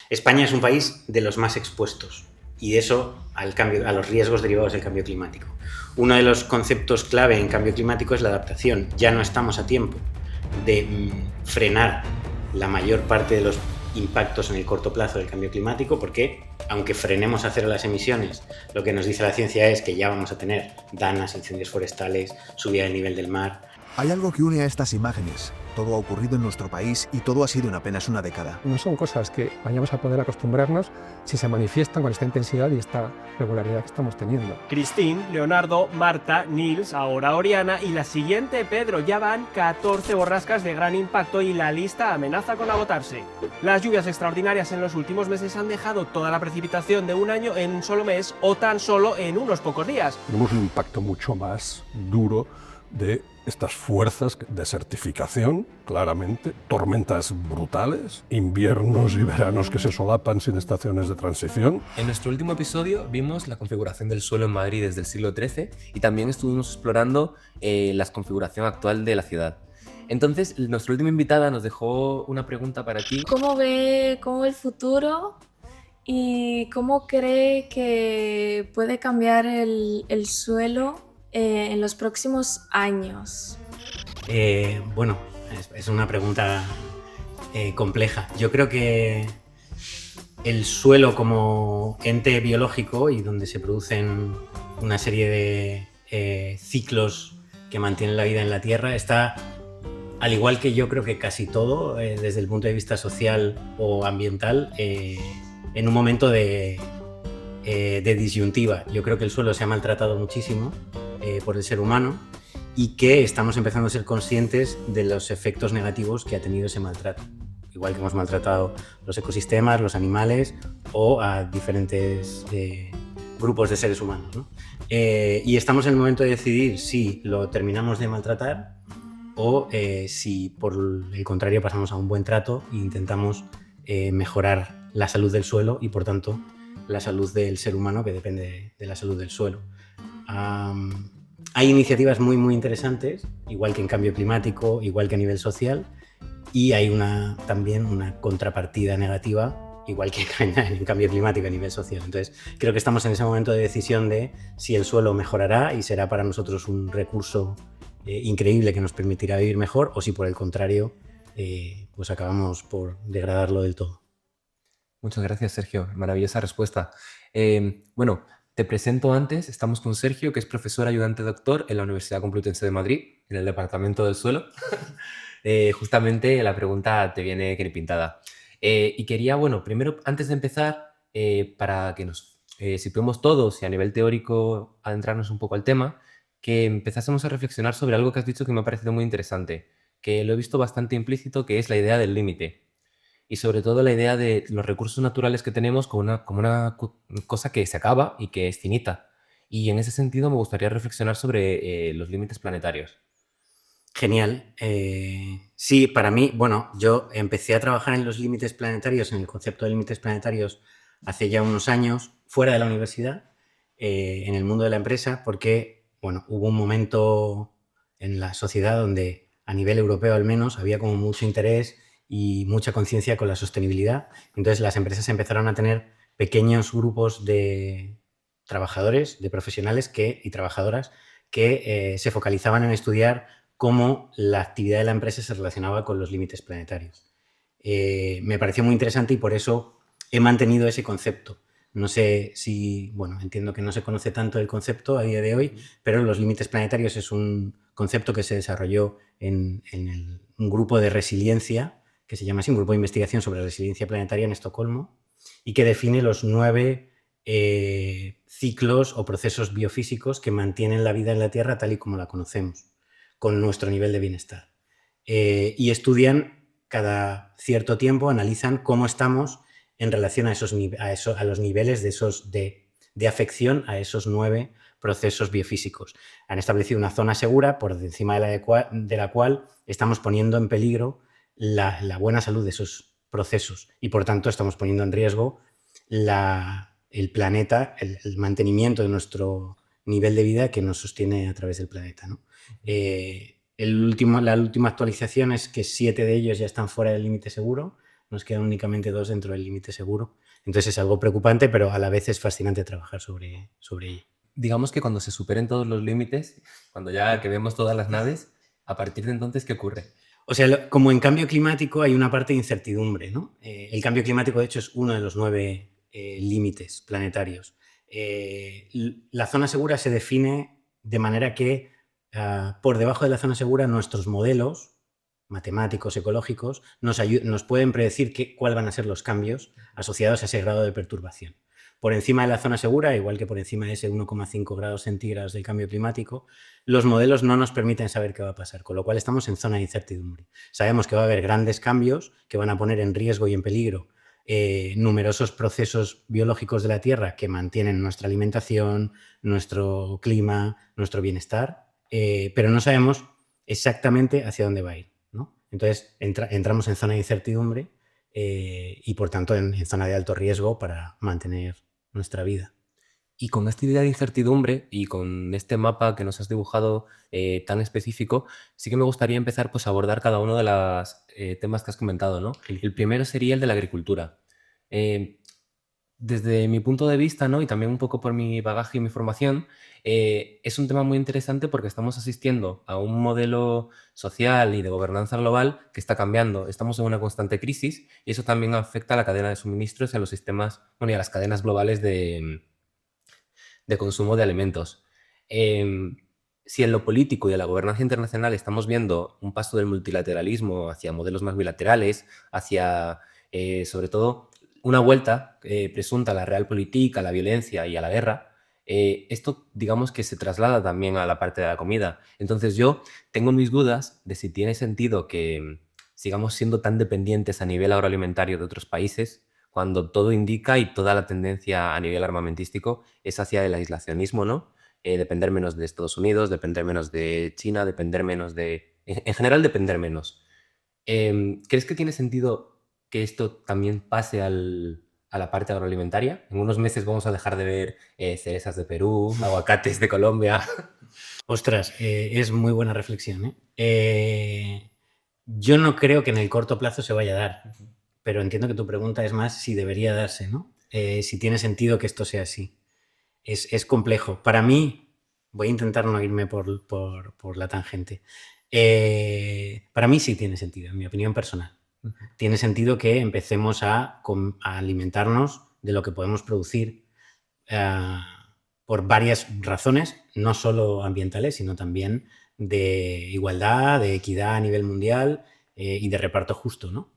España es un país de los más expuestos y eso a los riesgos derivados del cambio climático. Uno de los conceptos clave en cambio climático es la adaptación. Ya no estamos a tiempo de frenar la mayor parte de los impactos en el corto plazo del cambio climático, porque aunque frenemos a cero las emisiones, lo que nos dice la ciencia es que ya vamos a tener danas, incendios forestales, subida del nivel del mar. Hay algo que une a estas imágenes. Todo ha ocurrido en nuestro país y todo ha sido en apenas una década. No son cosas que vayamos a poder acostumbrarnos si se manifiestan con esta intensidad y esta regularidad que estamos teniendo. Cristín, Leonardo, Marta, Nils, ahora Oriana y la siguiente Pedro. Ya van 14 borrascas de gran impacto y la lista amenaza con agotarse. Las lluvias extraordinarias en los últimos meses han dejado toda la precipitación de un año en un solo mes o tan solo en unos pocos días. Tenemos un impacto mucho más duro de estas fuerzas de desertificación, claramente, tormentas brutales, inviernos y veranos que se solapan sin estaciones de transición. En nuestro último episodio vimos la configuración del suelo en Madrid desde el siglo XIII y también estuvimos explorando la configuración actual de la ciudad. Entonces, nuestra última invitada nos dejó una pregunta para ti. ¿Cómo ve el futuro y cómo cree que puede cambiar el suelo en los próximos años? Bueno, es una pregunta compleja. Yo creo que el suelo como ente biológico y donde se producen una serie de ciclos que mantienen la vida en la Tierra está, al igual que yo creo que casi todo, desde el punto de vista social o ambiental, en un momento de disyuntiva. Yo creo que el suelo se ha maltratado muchísimo por el ser humano y que estamos empezando a ser conscientes de los efectos negativos que ha tenido ese maltrato. Igual que hemos maltratado los ecosistemas, los animales o a diferentes grupos de seres humanos, ¿no? Y estamos en el momento de decidir si lo terminamos de maltratar o si por el contrario pasamos a un buen trato e intentamos mejorar la salud del suelo y por tanto la salud del ser humano, que depende de la salud del suelo. Hay iniciativas muy, muy interesantes, igual que en cambio climático, igual que a nivel social, y hay también una contrapartida negativa, igual que en cambio climático a nivel social. Entonces, creo que estamos en ese momento de decisión de si el suelo mejorará y será para nosotros un recurso increíble que nos permitirá vivir mejor, o si por el contrario, pues acabamos por degradarlo del todo. Muchas gracias, Sergio. Maravillosa respuesta. Bueno, te presento antes. Estamos con Sergio, que es profesor ayudante doctor en la Universidad Complutense de Madrid, en el Departamento del Suelo. Justamente la pregunta te viene que ni pintada. Y quería, bueno, primero, antes de empezar, para que nos situemos todos y a nivel teórico adentrarnos un poco al tema, que empezásemos a reflexionar sobre algo que has dicho que me ha parecido muy interesante, que lo he visto bastante implícito, que es la idea del límite. Y sobre todo la idea de los recursos naturales que tenemos como una cosa que se acaba y que es finita. Y en ese sentido me gustaría reflexionar sobre los límites planetarios. Genial. Sí, para mí, bueno, yo empecé a trabajar en los límites planetarios, en el concepto de límites planetarios, hace ya unos años, fuera de la universidad, en el mundo de la empresa, porque, bueno, hubo un momento en la sociedad donde, a nivel europeo al menos, había como mucho interés y mucha conciencia con la sostenibilidad. Entonces las empresas empezaron a tener pequeños grupos de trabajadores, de profesionales y trabajadoras que se focalizaban en estudiar cómo la actividad de la empresa se relacionaba con los límites planetarios. Me pareció muy interesante y por eso he mantenido ese concepto. No sé si, bueno, entiendo que no se conoce tanto el concepto a día de hoy, pero los límites planetarios es un concepto que se desarrolló en un grupo de resiliencia, que se llama así, un grupo de investigación sobre resiliencia planetaria en Estocolmo, y que define los 9 ciclos o procesos biofísicos que mantienen la vida en la Tierra tal y como la conocemos, con nuestro nivel de bienestar. Y estudian cada cierto tiempo, analizan cómo estamos en relación a los niveles de afección a esos 9 procesos biofísicos. Han establecido una zona segura por encima de la cual estamos poniendo en peligro la buena salud de esos procesos y, por tanto, estamos poniendo en riesgo el planeta, el mantenimiento de nuestro nivel de vida que nos sostiene a través del planeta, ¿no? La última actualización es que 7 de ellos ya están fuera del límite seguro, nos quedan únicamente 2 dentro del límite seguro. Entonces es algo preocupante, pero a la vez es fascinante trabajar sobre ello. Digamos que cuando se superen todos los límites, cuando ya que vemos todas las naves, a partir de entonces, ¿qué ocurre? O sea, como en cambio climático hay una parte de incertidumbre, ¿no? El cambio climático, de hecho, es uno de los 9 límites planetarios. La zona segura se define de manera que por debajo de la zona segura nuestros modelos matemáticos, ecológicos, nos pueden predecir cuáles van a ser los cambios asociados a ese grado de perturbación. Por encima de la zona segura, igual que por encima de ese 1,5 grados centígrados del cambio climático, los modelos no nos permiten saber qué va a pasar, con lo cual estamos en zona de incertidumbre. Sabemos que va a haber grandes cambios que van a poner en riesgo y en peligro numerosos procesos biológicos de la Tierra que mantienen nuestra alimentación, nuestro clima, nuestro bienestar, pero no sabemos exactamente hacia dónde va a ir, ¿no? Entonces entramos en zona de incertidumbre y por tanto en zona de alto riesgo para mantener nuestra vida. Y con esta idea de incertidumbre y con este mapa que nos has dibujado tan específico, sí que me gustaría empezar pues, a abordar cada uno de los temas que has comentado, ¿no? El primero sería el de la agricultura. Desde mi punto de vista, ¿no? Y también un poco por mi bagaje y mi formación, es un tema muy interesante porque estamos asistiendo a un modelo social y de gobernanza global que está cambiando. Estamos en una constante crisis y eso también afecta a la cadena de suministros y a los sistemas, bueno, y a las cadenas globales de consumo de alimentos. Si en lo político y en la gobernanza internacional estamos viendo un paso del multilateralismo hacia modelos más bilaterales, hacia, sobre todo, una vuelta presunta a la realpolitik, a la violencia y a la guerra, esto digamos que se traslada también a la parte de la comida. Entonces yo tengo mis dudas de si tiene sentido que sigamos siendo tan dependientes a nivel agroalimentario de otros países cuando todo indica y toda la tendencia a nivel armamentístico es hacia el aislacionismo, ¿no? Depender menos de Estados Unidos, depender menos de China, depender menos de... En general, depender menos. ¿Crees que tiene sentido que esto también pase a la parte agroalimentaria? En unos meses vamos a dejar de ver cerezas de Perú, aguacates de Colombia. Ostras, es muy buena reflexión, yo no creo que en el corto plazo se vaya a dar, pero entiendo que tu pregunta es más si debería darse, ¿no? Si tiene sentido que esto sea así. Es complejo. Para mí, voy a intentar no irme por la tangente. Para mí sí tiene sentido, en mi opinión personal. Tiene sentido que empecemos a alimentarnos de lo que podemos producir por varias razones, no solo ambientales, sino también de igualdad, de equidad a nivel mundial y de reparto justo, ¿no?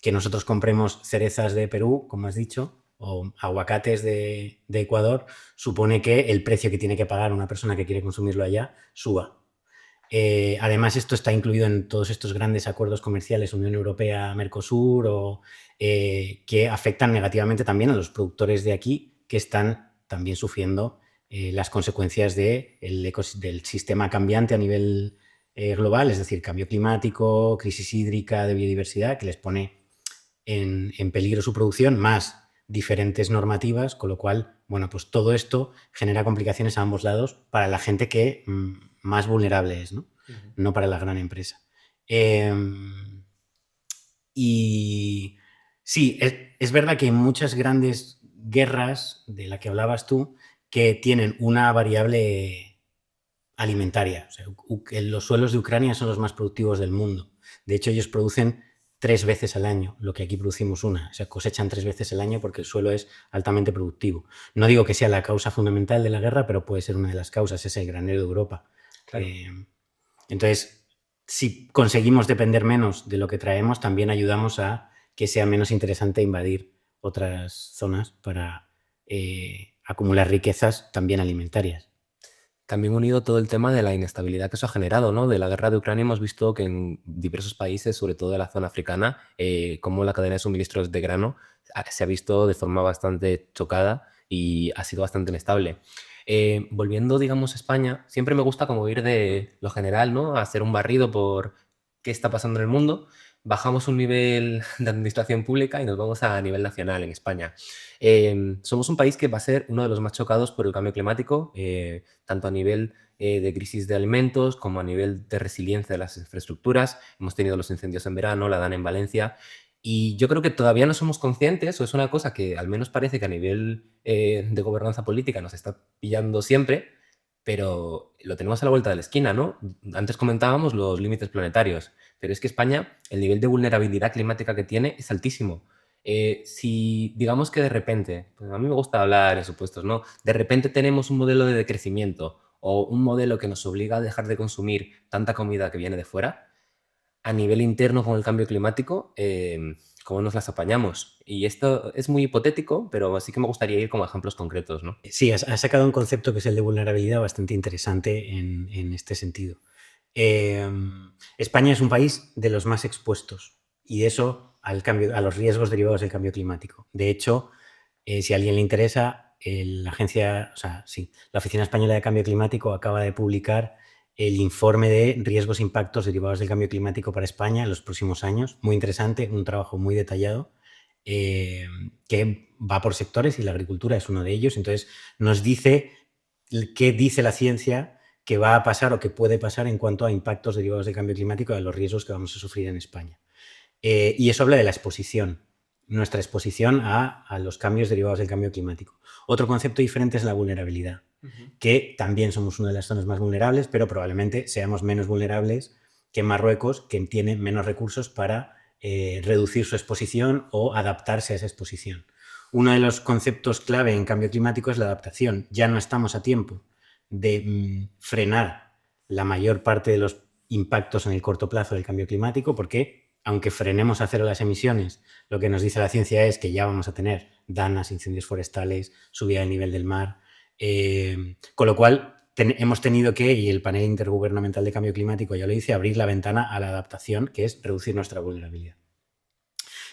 Que nosotros compremos cerezas de Perú, como has dicho, o aguacates de Ecuador, supone que el precio que tiene que pagar una persona que quiere consumirlo allá suba. Además, esto está incluido en todos estos grandes acuerdos comerciales, Unión Europea, Mercosur, que afectan negativamente también a los productores de aquí, que están también sufriendo las consecuencias del sistema cambiante a nivel global, es decir, cambio climático, crisis hídrica, de biodiversidad, que les pone en peligro su producción, más diferentes normativas, con lo cual, bueno, pues todo esto genera complicaciones a ambos lados para la gente que más vulnerable es, ¿no? No para la gran empresa. Y sí, es verdad que hay muchas grandes guerras de la que hablabas tú que tienen una variable alimentaria. O sea, los suelos de Ucrania son los más productivos del mundo. De hecho, ellos producen 3 veces al año lo que aquí producimos una. O sea, cosechan 3 veces al año porque el suelo es altamente productivo. No digo que sea la causa fundamental de la guerra, pero puede ser una de las causas. Es el granero de Europa. Claro. Entonces, si conseguimos depender menos de lo que traemos, también ayudamos a que sea menos interesante invadir otras zonas para acumular riquezas también alimentarias. También unido todo el tema de la inestabilidad que eso ha generado, ¿no? De la guerra de Ucrania hemos visto que en diversos países, sobre todo de la zona africana, como la cadena de suministros de grano se ha visto de forma bastante chocada y ha sido bastante inestable. Volviendo, digamos, a España, siempre me gusta como ir de lo general, ¿no? A hacer un barrido por qué está pasando en el mundo. Bajamos un nivel de administración pública y nos vamos a nivel nacional en España. Somos un país que va a ser uno de los más chocados por el cambio climático, tanto a nivel de crisis de alimentos como a nivel de resiliencia de las infraestructuras. Hemos tenido los incendios en verano, la DANA en Valencia. Y yo creo que todavía no somos conscientes, o es una cosa que al menos parece que a nivel de gobernanza política nos está pillando siempre, pero lo tenemos a la vuelta de la esquina, ¿no? Antes comentábamos los límites planetarios, pero es que España, el nivel de vulnerabilidad climática que tiene es altísimo. Si digamos que de repente, pues a mí me gusta hablar en supuestos, ¿no? De repente tenemos un modelo de decrecimiento o un modelo que nos obliga a dejar de consumir tanta comida que viene de fuera, a nivel interno con el cambio climático, ¿cómo nos las apañamos? Y esto es muy hipotético, pero sí que me gustaría ir como ejemplos concretos, ¿no? Sí, has sacado un concepto que es el de vulnerabilidad bastante interesante en este sentido. España es un país de los más expuestos y eso a los riesgos derivados del cambio climático. De hecho, si a alguien le interesa, la Oficina Española de Cambio Climático acaba de publicar el informe de riesgos e impactos derivados del cambio climático para España en los próximos años. Muy interesante, un trabajo muy detallado que va por sectores y la agricultura es uno de ellos. Entonces, nos dice qué dice la ciencia que va a pasar o que puede pasar en cuanto a impactos derivados del cambio climático y a los riesgos que vamos a sufrir en España. Y eso habla de la exposición, nuestra exposición a los cambios derivados del cambio climático. Otro concepto diferente es la vulnerabilidad, que también somos una de las zonas más vulnerables, pero probablemente seamos menos vulnerables que Marruecos, que tiene menos recursos para reducir su exposición o adaptarse a esa exposición. Uno de los conceptos clave en cambio climático es la adaptación. Ya no estamos a tiempo de frenar la mayor parte de los impactos en el corto plazo del cambio climático, porque aunque frenemos a cero las emisiones, lo que nos dice la ciencia es que ya vamos a tener danas, incendios forestales, subida del nivel del mar, con lo cual hemos tenido que, y el panel intergubernamental de cambio climático ya lo dice, abrir la ventana a la adaptación, que es reducir nuestra vulnerabilidad.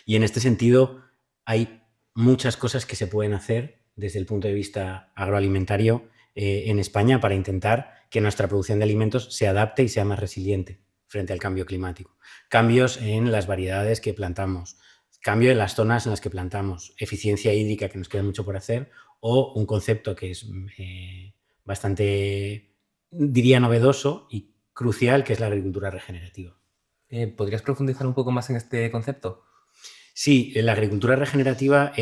Y en este sentido hay muchas cosas que se pueden hacer desde el punto de vista agroalimentario en España para intentar que nuestra producción de alimentos se adapte y sea más resiliente frente al cambio climático. Cambios en las variedades que plantamos, cambio en las zonas en las que plantamos, eficiencia hídrica, que nos queda mucho por hacer, o un concepto que es bastante, diría, novedoso y crucial, que es la agricultura regenerativa. ¿Podrías profundizar un poco más en este concepto? Sí, la agricultura regenerativa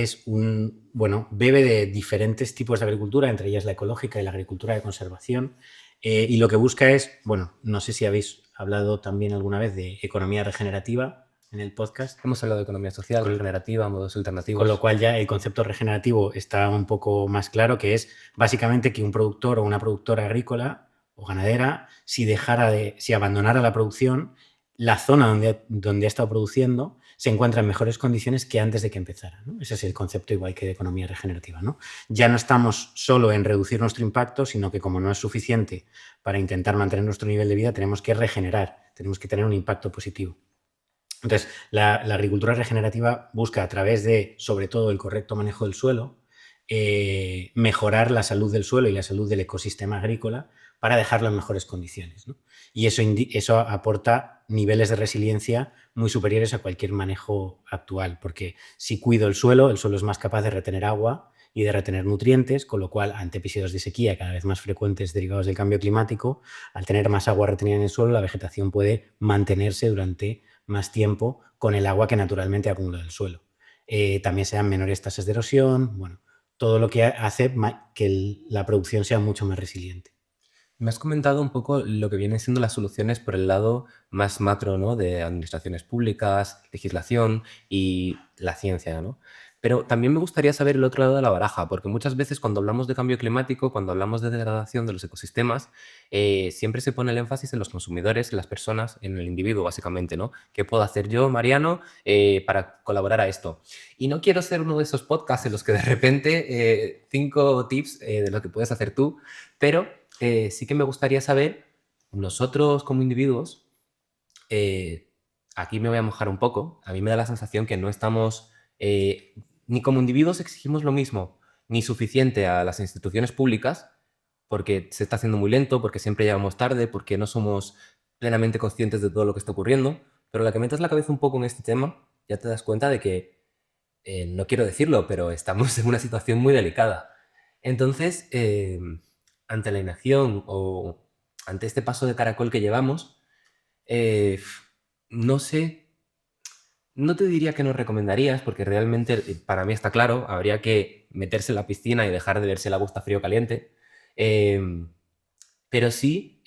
bebe de diferentes tipos de agricultura, entre ellas la ecológica y la agricultura de conservación, y lo que busca es, no sé si habéis hablado también alguna vez de economía regenerativa en el podcast. Hemos hablado de economía social, regenerativa, modos alternativos. Con lo cual ya el concepto regenerativo está un poco más claro, que es básicamente que un productor o una productora agrícola o ganadera, si abandonara la producción, la zona donde ha estado produciendo se encuentra en mejores condiciones que antes de que empezara, ¿no? Ese es el concepto igual que de economía regenerativa, ¿no? Ya no estamos solo en reducir nuestro impacto, sino que como no es suficiente para intentar mantener nuestro nivel de vida, tenemos que regenerar, tenemos que tener un impacto positivo. Entonces, la agricultura regenerativa busca, a través de, sobre todo, el correcto manejo del suelo, mejorar la salud del suelo y la salud del ecosistema agrícola para dejarlo en mejores condiciones, ¿no? Y eso aporta niveles de resiliencia muy superiores a cualquier manejo actual, porque si cuido el suelo es más capaz de retener agua y de retener nutrientes, con lo cual, ante episodios de sequía cada vez más frecuentes derivados del cambio climático, al tener más agua retenida en el suelo, la vegetación puede mantenerse durante más tiempo con el agua que naturalmente acumula el suelo. También se dan menores tasas de erosión, todo lo que hace que la producción sea mucho más resiliente. Me has comentado un poco lo que vienen siendo las soluciones por el lado más macro, ¿no? De administraciones públicas, legislación y la ciencia, ¿no? Pero también me gustaría saber el otro lado de la baraja, porque muchas veces cuando hablamos de cambio climático, cuando hablamos de degradación de los ecosistemas, siempre se pone el énfasis en los consumidores, en las personas, en el individuo, básicamente, ¿no? ¿Qué puedo hacer yo, Mariano, para colaborar a esto? Y no quiero ser uno de esos podcasts en los que de repente 5 tips de lo que puedes hacer tú, pero sí que me gustaría saber, nosotros como individuos, aquí me voy a mojar un poco, a mí me da la sensación que no estamos, ni como individuos exigimos lo mismo, ni suficiente a las instituciones públicas, porque se está haciendo muy lento, porque siempre llegamos tarde, porque no somos plenamente conscientes de todo lo que está ocurriendo, pero la que metas la cabeza un poco en este tema, ya te das cuenta de que, no quiero decirlo, pero estamos en una situación muy delicada. Entonces, ante la inacción o ante este paso de caracol que llevamos, no sé No te diría que no recomendarías, porque realmente para mí está claro, habría que meterse en la piscina y dejar de verse la gusta frío caliente. Pero sí,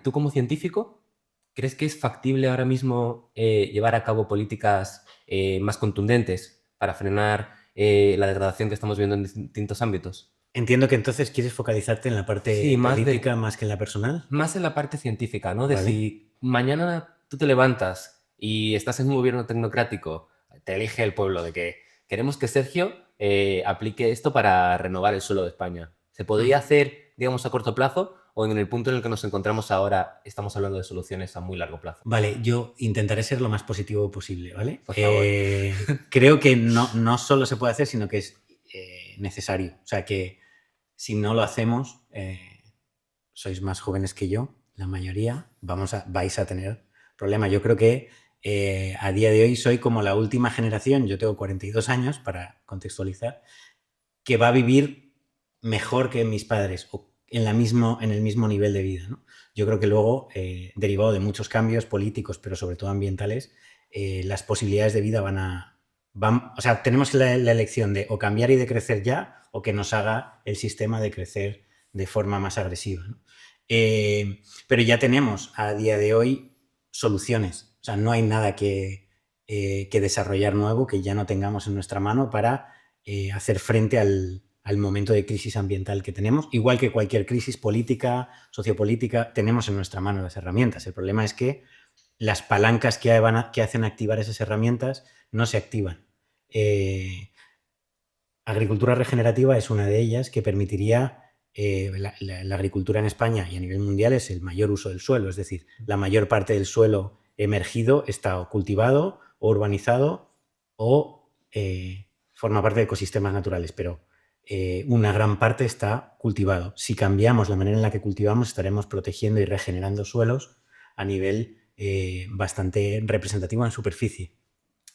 tú como científico, ¿crees que es factible ahora mismo llevar a cabo políticas más contundentes para frenar la degradación que estamos viendo en distintos ámbitos? Entiendo que entonces quieres focalizarte en la parte Sí, política más que en la personal. más en la parte científica, ¿no? De Vale. si mañana tú te levantas y estás en un gobierno tecnocrático, te elige el pueblo de que queremos que Sergio aplique esto para renovar el suelo de España. ¿Se podría hacer, digamos, a corto plazo o en el punto en el que nos encontramos ahora estamos hablando de soluciones a muy largo plazo? Vale, yo intentaré ser lo más positivo posible, ¿vale? Por favor. Creo que no solo se puede hacer, sino que es necesario. O sea que si no lo hacemos, sois más jóvenes que yo, la mayoría, vais a tener problemas. Yo creo que a día de hoy soy como la última generación, yo tengo 42 años, para contextualizar, que va a vivir mejor que mis padres o en el mismo nivel de vida, ¿no? Yo creo que luego, derivado de muchos cambios políticos, pero sobre todo ambientales, las posibilidades de vida o sea, tenemos la elección de o cambiar y decrecer ya o que nos haga el sistema de crecer de forma más agresiva, ¿no? Pero ya tenemos a día de hoy soluciones. O sea, no hay nada que desarrollar nuevo que ya no tengamos en nuestra mano para hacer frente al momento de crisis ambiental que tenemos. Igual que cualquier crisis política, sociopolítica, tenemos en nuestra mano las herramientas. El problema es que las palancas que hacen activar esas herramientas no se activan. Agricultura regenerativa es una de ellas que permitiría... la agricultura en España y a nivel mundial es el mayor uso del suelo, es decir, la mayor parte del suelo emergido está o cultivado o urbanizado o forma parte de ecosistemas naturales, pero una gran parte está cultivado. Si cambiamos la manera en la que cultivamos, estaremos protegiendo y regenerando suelos a nivel bastante representativo en superficie.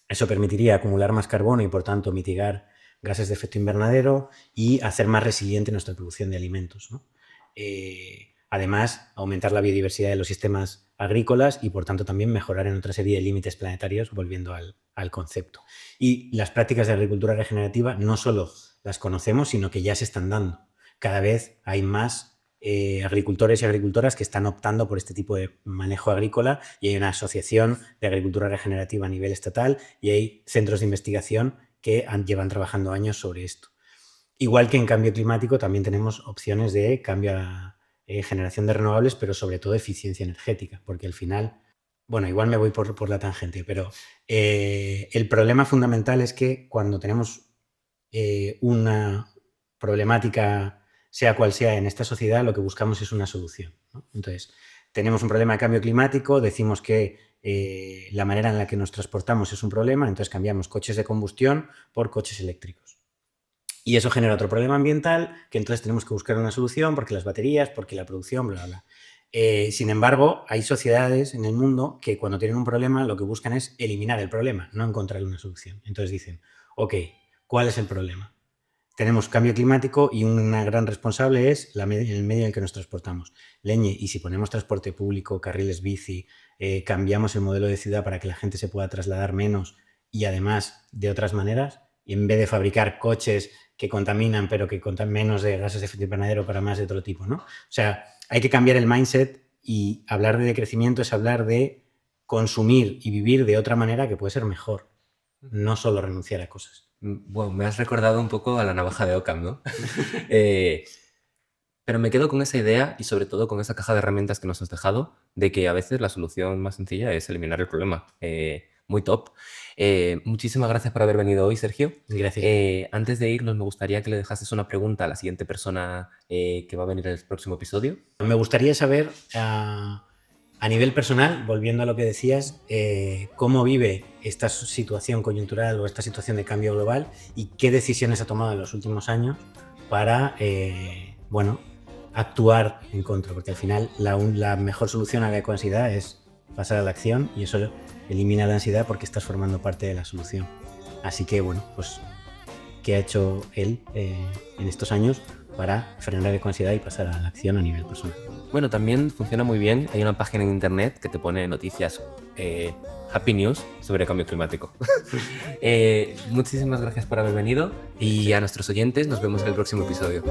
Eso permitiría acumular más carbono y, por tanto, mitigar gases de efecto invernadero y hacer más resiliente nuestra producción de alimentos, ¿no? Además, aumentar la biodiversidad de los sistemas agrícolas y, por tanto, también mejorar en otra serie de límites planetarios, volviendo al concepto. Y las prácticas de agricultura regenerativa no solo las conocemos, sino que ya se están dando. Cada vez hay más agricultores y agricultoras que están optando por este tipo de manejo agrícola y hay una asociación de agricultura regenerativa a nivel estatal y hay centros de investigación que llevan trabajando años sobre esto. Igual que en cambio climático también tenemos opciones de cambio a generación de renovables, pero sobre todo eficiencia energética, porque al final, bueno, igual me voy por la tangente, pero el problema fundamental es que cuando tenemos una problemática, sea cual sea en esta sociedad, lo que buscamos es una solución, ¿no? Entonces, tenemos un problema de cambio climático, decimos que la manera en la que nos transportamos es un problema, entonces cambiamos coches de combustión por coches eléctricos. Y eso genera otro problema ambiental, que entonces tenemos que buscar una solución porque las baterías, porque la producción, bla, bla. Sin embargo, hay sociedades en el mundo que cuando tienen un problema lo que buscan es eliminar el problema, no encontrar una solución. Entonces dicen, ok, ¿cuál es el problema? Tenemos cambio climático y una gran responsable es el medio en el que nos transportamos. Leñe, y si ponemos transporte público, carriles bici, cambiamos el modelo de ciudad para que la gente se pueda trasladar menos y además de otras maneras, y en vez de fabricar coches que contaminan pero que contan menos de gases de efecto invernadero para más de otro tipo, ¿no? O sea, hay que cambiar el mindset y hablar de decrecimiento es hablar de consumir y vivir de otra manera que puede ser mejor, no solo renunciar a cosas. Bueno, me has recordado un poco a la navaja de Occam, ¿no? Pero me quedo con esa idea y sobre todo con esa caja de herramientas que nos has dejado de que a veces la solución más sencilla es eliminar el problema. Muy top. Muchísimas gracias por haber venido hoy, Sergio. Gracias. Antes de irnos, me gustaría que le dejases una pregunta a la siguiente persona que va a venir en el próximo episodio. Me gustaría saber, a nivel personal, volviendo a lo que decías, cómo vive esta situación coyuntural o esta situación de cambio global y qué decisiones ha tomado en los últimos años para, actuar en contra, porque al final la mejor solución a la ansiedad es pasar a la acción y eso elimina la ansiedad porque estás formando parte de la solución. Así que, bueno, pues, ¿qué ha hecho él en estos años para frenar la ecoansiedad y pasar a la acción a nivel personal. Bueno, también funciona muy bien. Hay una página en internet que te pone noticias, happy news sobre cambio climático. Muchísimas gracias por haber venido y a nuestros oyentes nos vemos en el próximo episodio.